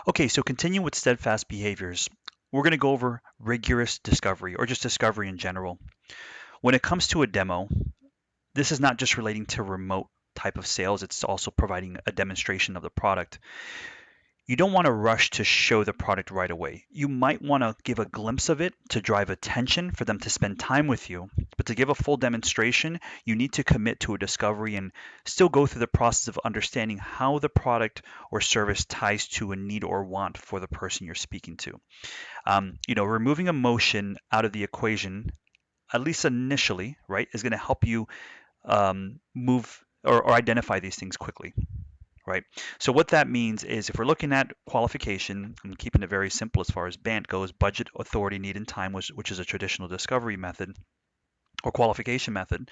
Okay, so continue with steadfast behaviors. We're going to go over rigorous discovery or just discovery in general. When it comes to a demo, this is not just relating to remote type of sales, it's also providing a demonstration of the product. You don't want to rush to show the product right away. You might want to give a glimpse of it to drive attention for them to spend time with you. But to give a full demonstration, you need to commit to a discovery and still go through the process of understanding how the product or service ties to a need or want for the person you're speaking to. Removing emotion out of the equation, at least initially, right, is going to help you move or identify these things quickly, right? So what that means is if we're looking at qualification and keeping it very simple as far as BANT goes, budget, authority, need, and time, which is a traditional discovery method or qualification method.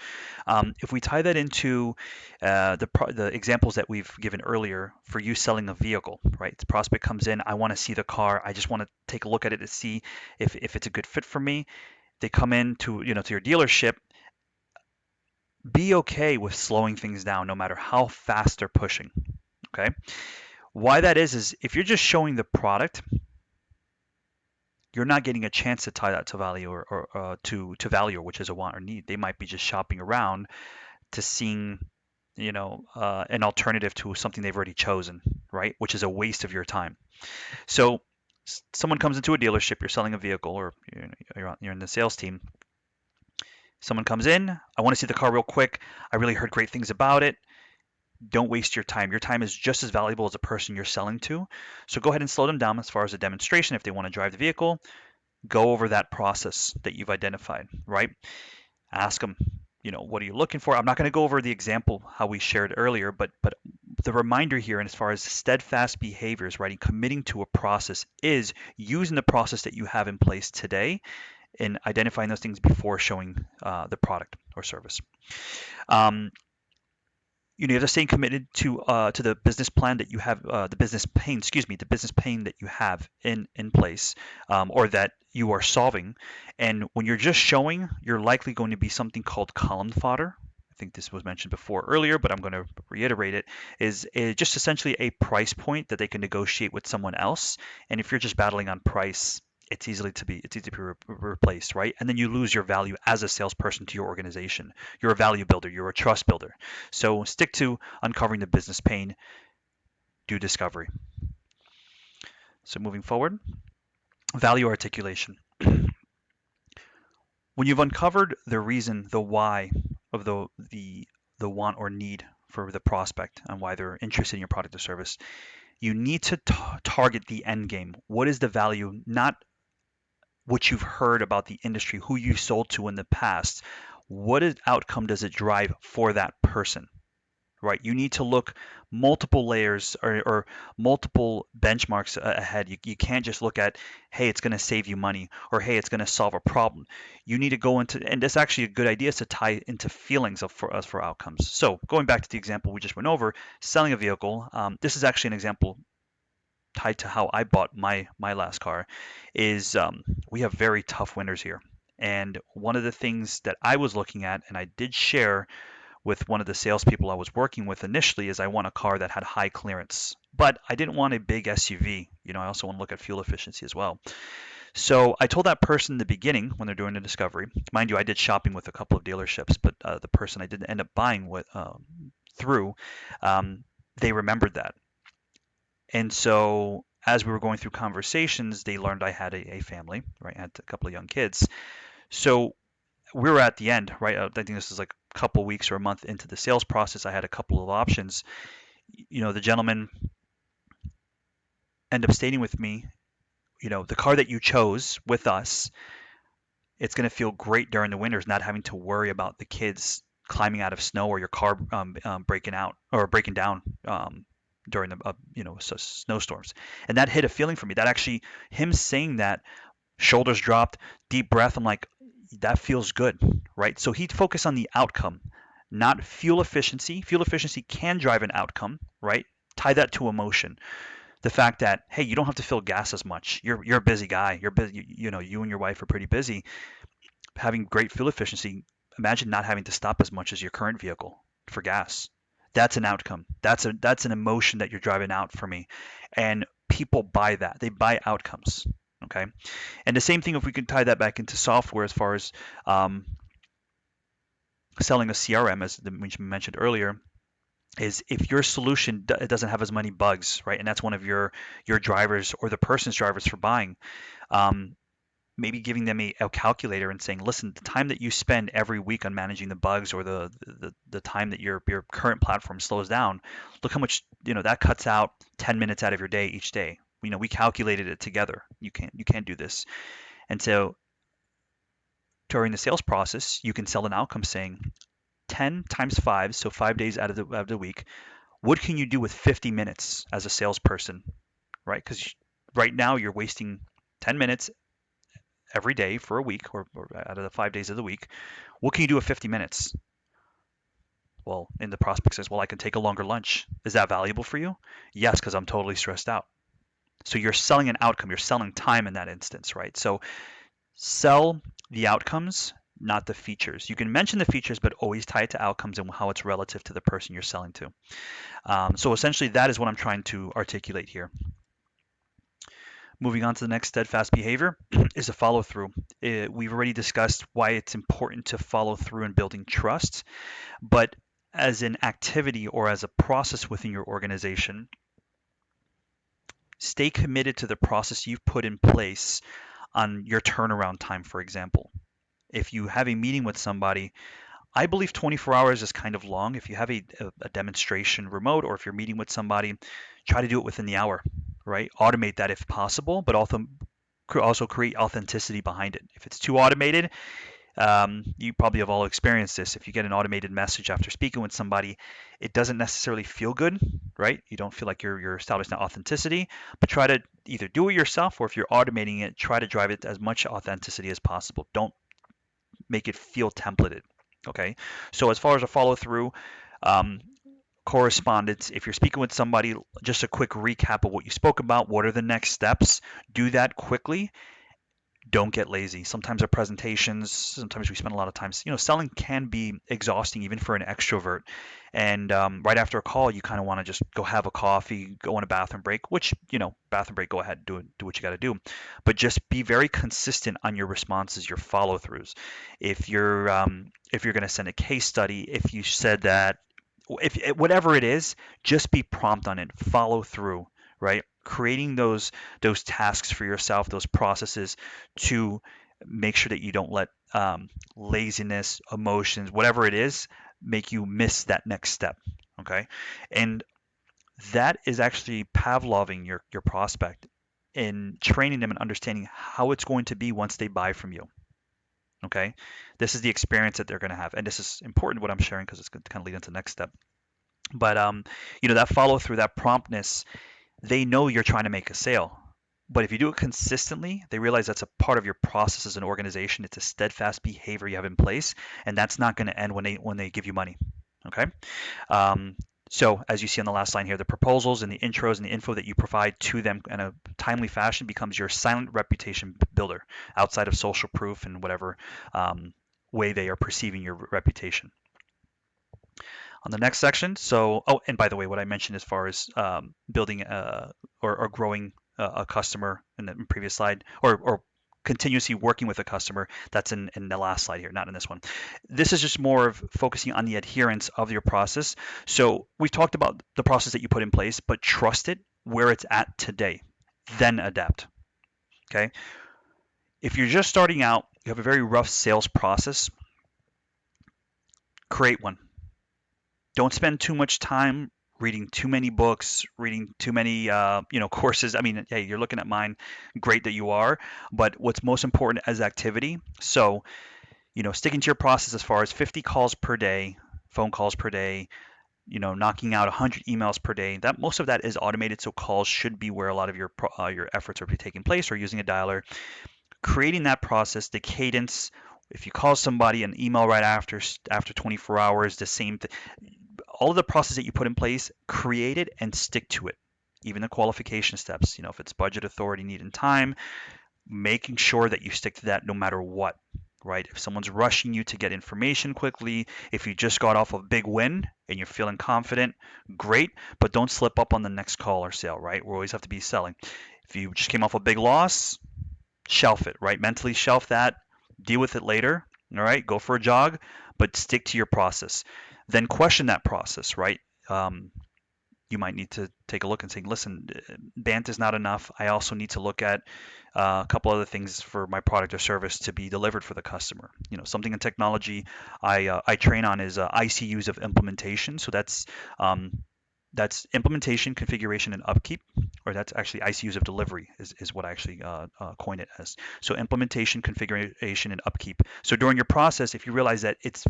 If we tie that into the examples that we've given earlier for you selling a vehicle, right? The prospect comes in, I want to see the car, I just want to take a look at it to see if it's a good fit for me. They come in to your dealership. Be okay with slowing things down no matter how fast they're pushing. Okay. Why that is if you're just showing the product, you're not getting a chance to tie that to value or to value, which is a want or need. They might be just shopping around to seeing, an alternative to something they've already chosen, right? Which is a waste of your time. So someone comes into a dealership, you're selling a vehicle, or you're in the sales team. Someone comes in, I want to see the car real quick. I really heard great things about it. Don't waste your time. Your time is just as valuable as the person you're selling to. So go ahead and slow them down as far as a demonstration. If they want to drive the vehicle, go over that process that you've identified, right? Ask them, what are you looking for? I'm not going to go over the example how we shared earlier, but the reminder here, and as far as steadfast behaviors, right, and committing to a process is using the process that you have in place today and identifying those things before showing the product or service. Um, you have to stay committed to the business plan that you have, the business pain, excuse me, the business pain that you have in place, or that you are solving. And when you're just showing, you're likely going to be something called column fodder. I think this was mentioned before earlier, but I'm going to reiterate it. Is just essentially a price point that they can negotiate with someone else. And if you're just battling on price, it's easy to be replaced, right? And then you lose your value as a salesperson to your organization. You're a value builder. You're a trust builder. So stick to uncovering the business pain, do discovery. So moving forward, value articulation. When you've uncovered the reason, the why of the want or need for the prospect and why they're interested in your product or service, you need to target the end game. What is the value? Not what you've heard about the industry, who you sold to in the past. What outcome does it drive for that person? Right? You need to look multiple layers or multiple benchmarks ahead. You can't just look at, hey, it's going to save you money or hey, it's going to solve a problem. You need to go into, and that's actually a good idea, is to tie into feelings for outcomes. So going back to the example we just went over, selling a vehicle. This is actually an example tied to how I bought my last car. Is we have very tough winters here. And one of the things that I was looking at, and I did share with one of the salespeople I was working with initially, is I want a car that had high clearance, but I didn't want a big SUV. I also want to look at fuel efficiency as well. So I told that person in the beginning when they're doing the discovery, mind you, I did shopping with a couple of dealerships, but the person I didn't end up buying with through, they remembered that. And so as we were going through conversations, they learned I had a family, right? I had a couple of young kids. So we were at the end, right? I think this is like a couple weeks or a month into the sales process. I had a couple of options. The gentleman ended up stating with me, the car that you chose with us, it's going to feel great during the winters, not having to worry about the kids climbing out of snow or your car breaking out or breaking down during the snowstorms. And that hit a feeling for me. That actually, him saying that, shoulders dropped, deep breath. I'm like, that feels good, right? So he'd focus on the outcome, not fuel efficiency. Fuel efficiency can drive an outcome, right? Tie that to emotion. The fact that, hey, you don't have to fill gas as much. You're a busy guy. You're busy. You and your wife are pretty busy. Having great fuel efficiency. Imagine not having to stop as much as your current vehicle for gas. That's an outcome. That's an emotion that you're driving out for me. And people buy that. They buy outcomes. Okay. And the same thing if we can tie that back into software as far as um, selling a CRM, as we mentioned earlier, is if your solution it doesn't have as many bugs, right? And that's one of your drivers or the person's drivers for buying. Um, Maybe giving them a calculator and saying, listen, the time that you spend every week on managing the bugs or the time that your current platform slows down, look how much that cuts out 10 minutes out of your day each day. We calculated it together. You can't do this. And so during the sales process, you can sell an outcome saying 10 times 5, so 5 days out of the week. What can you do with 50 minutes as a salesperson, right? Because right now you're wasting 10 minutes every day for a week or out of the 5 days of the week. What can you do with 50 minutes? Well, and the prospect says, well, I can take a longer lunch. Is that valuable for you? Yes, because I'm totally stressed out. So you're selling an outcome. You're selling time in that instance, right? So sell the outcomes, not the features. You can mention the features, but always tie it to outcomes and how it's relative to the person you're selling to. So essentially, that is what I'm trying to articulate here. Moving on to the next steadfast behavior is a follow through. We've already discussed why it's important to follow through in building trust, but as an activity or as a process within your organization, stay committed to the process you've put in place on your turnaround time, for example. If you have a meeting with somebody, I believe 24 hours is kind of long. If you have a demonstration remote or if you're meeting with somebody, try to do it within the hour, right? Automate that if possible, but also create authenticity behind it. If it's too automated, you probably have all experienced this. If you get an automated message after speaking with somebody, it doesn't necessarily feel good, right? You don't feel like you're establishing authenticity, but try to either do it yourself or if you're automating it, try to drive it as much authenticity as possible. Don't make it feel templated. Okay. So as far as a follow through, um, correspondence, if you're speaking with somebody, just a quick recap of what you spoke about. What are the next steps? Do that quickly. Don't get lazy. Sometimes our presentations, sometimes we spend a lot of time, selling can be exhausting even for an extrovert. And right after a call, you kind of want to just go have a coffee, go on a bathroom break, which, bathroom break, go ahead, do it, do what you got to do. But just be very consistent on your responses, your follow throughs. If you're going to send a case study, if you said that, if whatever it is, just be prompt on it, follow through, right? Creating those tasks for yourself, those processes to make sure that you don't let laziness, emotions, whatever it is, make you miss that next step. Okay, and that is actually Pavloving your prospect and training them and understanding how it's going to be once they buy from you. Okay, this is the experience that they're going to have, and this is important what I'm sharing because it's going to kind of lead into the next step. But that follow through, that promptness, they know you're trying to make a sale. But if you do it consistently, they realize that's a part of your process as an organization. It's a steadfast behavior you have in place, and that's not going to end when they give you money. Okay. Um, so as you see on the last line here, the proposals and the intros and the info that you provide to them in a timely fashion becomes your silent reputation builder outside of social proof and whatever way they are perceiving your reputation. On the next section, and by the way, what I mentioned as far as building or growing a customer in the previous slide, or continuously working with a customer, that's in the last slide here, not in this one. This is just more of focusing on the adherence of your process. So we've talked about the process that you put in place, but trust it where it's at today, then adapt. Okay. If you're just starting out, you have a very rough sales process, create one. Don't spend too much time reading too many books, reading too many courses. I mean, hey, you're looking at mine, great that you are, but what's most important is activity. So, sticking to your process as far as 50 calls per day, phone calls per day, knocking out 100 emails per day. That most of that is automated, so calls should be where a lot of your efforts are taking place, or using a dialer. Creating that process, the cadence. If you call somebody an email right after 24 hours, the same thing. All of the process that you put in place, create it and stick to it. Even the qualification steps, if it's budget, authority, need, and time, making sure that you stick to that no matter what. right? If someone's rushing you to get information quickly, if you just got off a big win and you're feeling confident, great, but don't slip up on the next call or sale, right? We always have to be selling. If you just came off a big loss, shelf it, right? Mentally shelf that, deal with it later, all right? Go for a jog, but stick to your process. Then question that process, right? Um, you might need to take a look and say, listen, BANT is not enough. I also need to look at a couple other things for my product or service to be delivered for the customer. Something in technology I train on is ICUs of implementation. So that's implementation, configuration, and upkeep, or that's actually ICUs of delivery is what I actually coined it as. So implementation, configuration, and upkeep. So during your process, if you realize that it's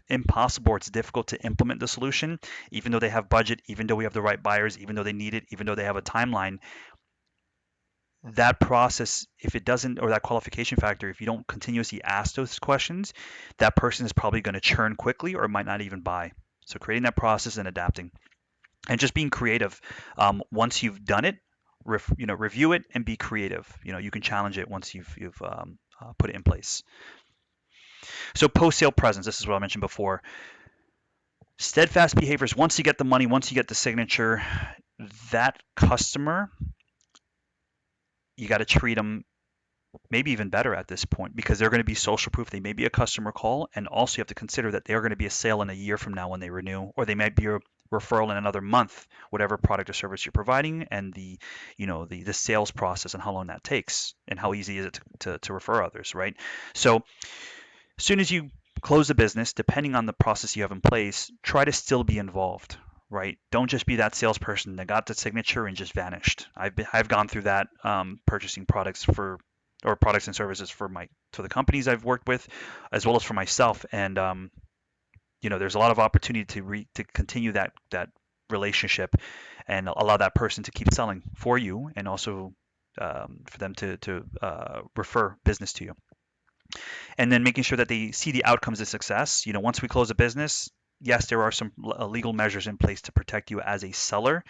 impossible, it's difficult to implement the solution, even though they have budget, even though we have the right buyers, even though they need it, even though they have a timeline, that process, if it doesn't, or that qualification factor, if you don't continuously ask those questions, that person is probably going to churn quickly or might not even buy. So creating that process and adapting and just being creative. Once you've done it, review it and be creative. You can challenge it once you've put it in place. So post-sale presence, this is what I mentioned before. Steadfast behaviors, once you get the money, once you get the signature, that customer, you got to treat them maybe even better at this point because they're going to be social proof. They may be a customer call, and also you have to consider that they're going to be a sale in a year from now when they renew, or they might be a referral in another month, whatever product or service you're providing, and the sales process and how long that takes, and how easy is it to refer others, right? So as soon as you close the business, depending on the process you have in place, try to still be involved, right? Don't just be that salesperson that got the signature and just vanished. I've gone through that, purchasing products or products and services for the companies I've worked with, as well as for myself. And there's a lot of opportunity to continue that relationship and allow that person to keep selling for you, and also for them to refer business to you. And then making sure that they see the outcomes of success. Once we close a business, yes, there are some legal measures in place to protect you as a seller,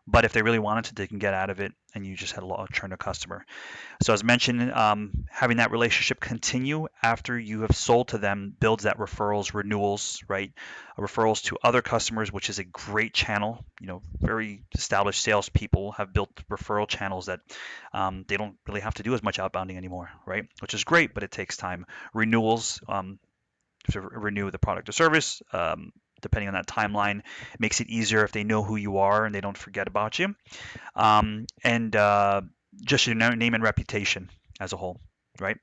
but if they really wanted to, they can get out of it, and you just had a churn a customer. So as mentioned, having that relationship continue after you have sold to them builds that referrals, renewals, right? Referrals to other customers, which is a great channel. Very established salespeople have built referral channels that they don't really have to do as much outbounding anymore, right? Which is great, but it takes time. Renewals, to renew the product or service, depending on that timeline, makes it easier if they know who you are and they don't forget about you. And just your name and reputation as a whole, right?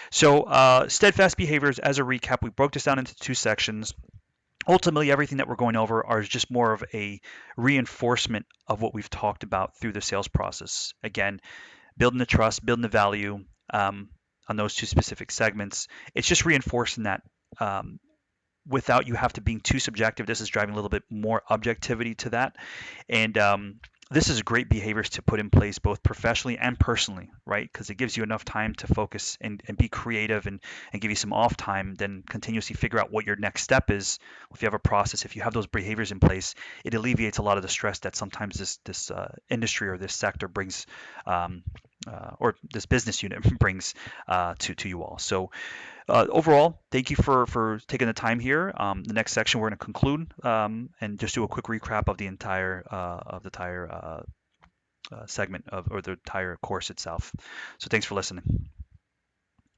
So steadfast behaviors, as a recap, we broke this down into two sections. Ultimately, everything that we're going over are just more of a reinforcement of what we've talked about through the sales process. Again, building the trust, building the value, on those two specific segments. It's just reinforcing that, without you have to being too subjective. This is driving a little bit more objectivity to that. And this is great behaviors to put in place both professionally and personally, right? Because it gives you enough time to focus and be creative, and give you some off time, then continuously figure out what your next step is. If you have a process, if you have those behaviors in place, it alleviates a lot of the stress that sometimes this industry or this sector brings, or this business unit brings to you all. So overall, thank you for taking the time here. The next section, we're going to conclude, and just do a quick recap of the entire segment or the entire course itself. So thanks for listening.